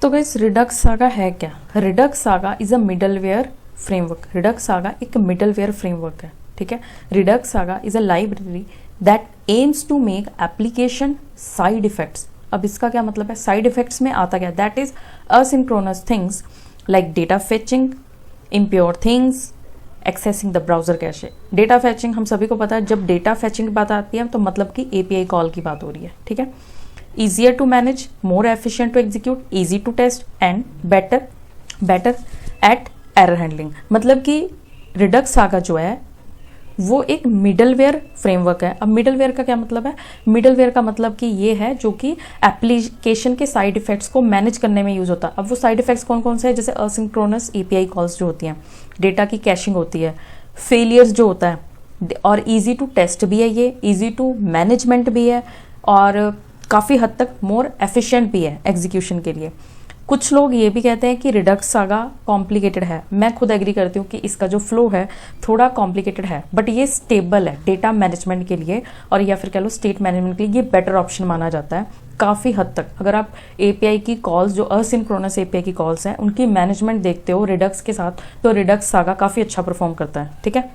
तो guys Redux saga है क्या? Redux saga is a middleware framework. Redux saga एक मिडलवेयर फ्रेमवर्क है, ठीक है। Redux saga is a library that aims to make application side effects. अब इसका क्या मतलब है? साइड इफेक्ट्स में आता क्या? That is asynchronous things like data fetching, impure things, accessing the browser cache. Data fetching हम सभी को पता है, जब डेटा फेचिंग की बात आती है तो मतलब कि एपीआई कॉल की बात हो रही है, ठीक है। easier to manage, more efficient to execute, easy to test and better at error handling। मतलब कि रिडक्स सागा जो है वो एक मिडलवेयर फ्रेमवर्क है। अब मिडलवेयर का क्या मतलब है? मिडलवेयर का मतलब कि ये है जो कि एप्लीकेशन के साइड इफेक्ट्स को मैनेज करने में यूज होता है। अब वो साइड इफेक्ट्स कौन कौन से हैं? जैसे असिंक्रोनस एपीआई कॉल्स जो होती हैं, डेटा की कैशिंग होती है, फेलियर्स जो होता है, और इजी टू टेस्ट भी है, ये इजी टू मैनेजमेंट भी है, और काफ़ी हद तक मोर एफिशिएंट भी है एग्जीक्यूशन के लिए। कुछ लोग ये भी कहते हैं कि रिडक्स सागा कॉम्प्लिकेटेड है। मैं खुद एग्री करती हूँ कि इसका जो फ्लो है थोड़ा कॉम्प्लिकेटेड है, बट ये स्टेबल है डेटा मैनेजमेंट के लिए, और या फिर कह लो स्टेट मैनेजमेंट के लिए ये बेटर ऑप्शन माना जाता है काफ़ी हद तक। अगर आप एपीआई की कॉल्स, जो असिंक्रोनस एपीआई की कॉल्स हैं, उनकी मैनेजमेंट देखते हो रिडक्स के साथ, तो रिडक्स सागा काफ़ी अच्छा परफॉर्म करता है, ठीक है।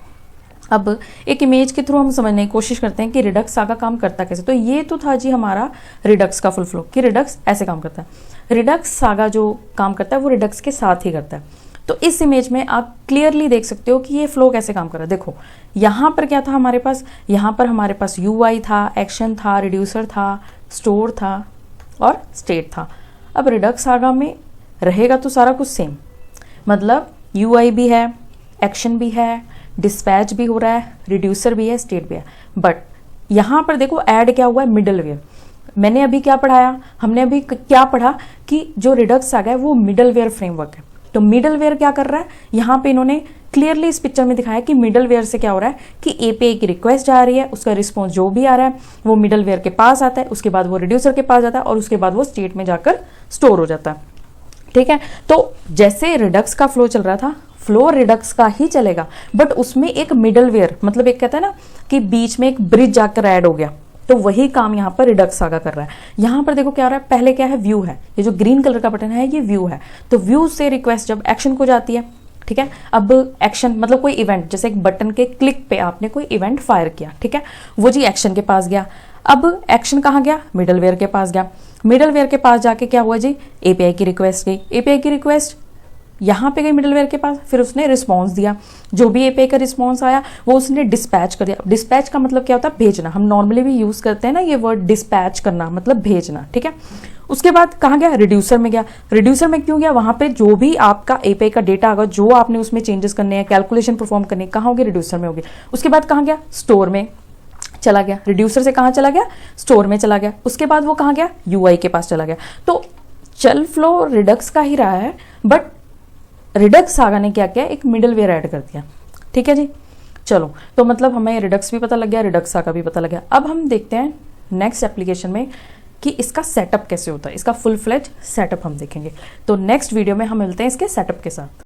अब एक इमेज के थ्रू हम समझने की कोशिश करते हैं कि रिडक्स सागा काम करता कैसे। तो ये तो था जी हमारा रिडक्स का फुल फ्लो कि रिडक्स ऐसे काम करता है। रिडक्स सागा जो काम करता है वो रिडक्स के साथ ही करता है। तो इस इमेज में आप क्लियरली देख सकते हो कि ये फ्लो कैसे काम कर रहा है। देखो यहाँ पर क्या था हमारे पास? यहाँ पर हमारे पास यूआई था, एक्शन था, रिड्यूसर था, स्टोर था और स्टेट था। अब रिडक्स सागा में रहेगा तो सारा कुछ सेम, मतलब यूआई भी है, एक्शन भी है, डिस्पैच भी हो रहा है, रिड्यूसर भी है, स्टेट भी है। बट यहाँ पर देखो ऐड क्या हुआ है? मिडलवेयर। मैंने अभी क्या पढ़ाया? हमने अभी क्या पढ़ा कि जो रिडक्स सागा है वो मिडलवेयर फ्रेमवर्क है। तो मिडलवेयर क्या कर रहा है? यहाँ पे इन्होंने क्लियरली इस पिक्चर में दिखाया कि मिडलवेयर से क्या हो रहा है कि एपीआई की रिक्वेस्ट जा रही है, उसका रिस्पॉन्स जो भी आ रहा है वो मिडलवेयर के पास आता है, उसके बाद वो रिड्यूसर के पास जाता है, और उसके बाद वो स्टेट में जाकर स्टोर हो जाता है, ठीक है। तो जैसे रिडक्स का फ्लो चल रहा था, फ्लो रिडक्स का ही चलेगा, बट उसमें एक मिडलवेयर, मतलब एक कहता है ना कि बीच में एक ब्रिज जाकर ऐड हो गया, तो वही काम यहाँ पर रिडक्स सागा कर रहा है। यहाँ पर देखो क्या हो रहा है? पहले क्या है? व्यू है, ये जो ग्रीन कलर का बटन है ये व्यू है। तो व्यू से रिक्वेस्ट जब एक्शन को जाती है, ठीक है। अब एक्शन मतलब कोई इवेंट, जैसे एक बटन के क्लिक पे आपने कोई इवेंट फायर किया, ठीक है, वो जी एक्शन के पास गया। अब एक्शन कहाँ गया? मिडलवेयर के पास गया। मिडलवेयर के पास जाके क्या हुआ जी? एपीआई की रिक्वेस्ट गई। एपीआई की रिक्वेस्ट यहाँ पे गई मिडलवेयर के पास, फिर उसने रिस्पॉन्स दिया। जो भी एपीआई का रिस्पॉन्स आया वो उसने डिस्पैच कर दिया। डिस्पैच का मतलब क्या होता है? भेजना। हम नॉर्मली भी यूज करते हैं ना ये वर्ड डिस्पैच करना, मतलब भेजना, ठीक है। उसके बाद कहाँ गया? रिड्यूसर में गया। रिड्यूसर में क्यों गया? वहां पे जो भी आपका एपीआई का डेटा होगा, जो आपने उसमें चेंजेस करने हैं, कैलकुलेशन परफॉर्म करने, कहाँ होगी? रिड्यूसर में होगी। उसके बाद कहाँ गया? स्टोर में चला गया। रिड्यूसर से कहाँ चला गया? स्टोर में चला गया। उसके बाद वो कहाँ गया? यूआई के पास चला गया। तो चल फ्लो रिडक्स का ही रहा है, बट रिडक्स सागा ने क्या किया? एक मिडलवेयर ऐड कर दिया, ठीक है जी। चलो, तो मतलब हमें रिडक्स भी पता लग गया, रिडक्स सागा भी पता लग गया। अब हम देखते हैं नेक्स्ट एप्लीकेशन में कि इसका सेटअप कैसे होता है। इसका फुल फ्लेज सेटअप हम देखेंगे। तो नेक्स्ट वीडियो में हम मिलते हैं इसके सेटअप के साथ।